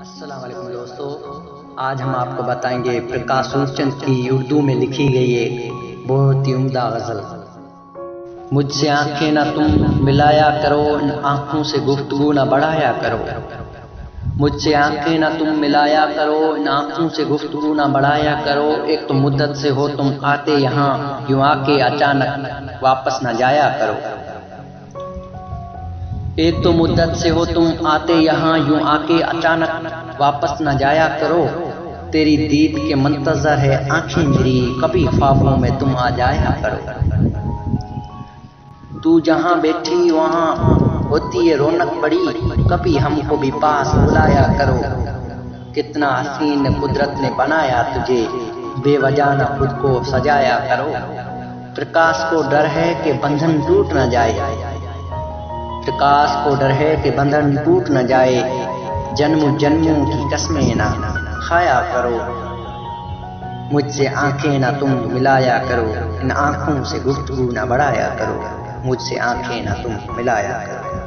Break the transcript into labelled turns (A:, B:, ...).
A: السلام علیکم دوستو، آج ہم آپ کو بتائیں گے پرکاش سور چند کی اردو میں لکھی گئی ایک بہت ہی عمدہ غزل۔ مجھ سے آنکھیں نہ تم ملایا کرو، ان آنکھوں سے گفتگو نہ بڑھایا کرو۔ مجھ سے آنکھیں نہ تم ملایا کرو، ان آنکھوں سے گفتگو نہ بڑھایا کرو۔ ایک تو مدت سے ہو تم آتے یہاں، یوں آ کے اچانک واپس نہ جایا کرو۔ ایک تو مدت سے ہو تم آتے یہاں، یوں آ کے اچانک واپس نہ جایا کرو۔ تیری دید کے منتظر ہے آنکھیں میری، کبھی خوابوں میں تم آ جایا کرو۔ تو جہاں بیٹھی وہاں ہوتی ہے رونق بڑی، کبھی ہم کو بھی پاس بلایا کرو۔ کتنا حسین قدرت نے بنایا تجھے، بے وجہ نہ خود کو سجایا کرو۔ پرکاش کو ڈر ہے کہ بندھن ٹوٹ نہ جائے، پرکاش کو ڈر ہے کہ بندھن ٹوٹ نہ جائے۔ جنم جنموں کی قسمیں نہ کھایا کرو۔ مجھ سے آنکھیں نہ تم ملایا کرو، ان آنکھوں سے گفتگو نہ بڑھایا کرو۔ مجھ سے آنکھیں نہ تم ملایا کرو۔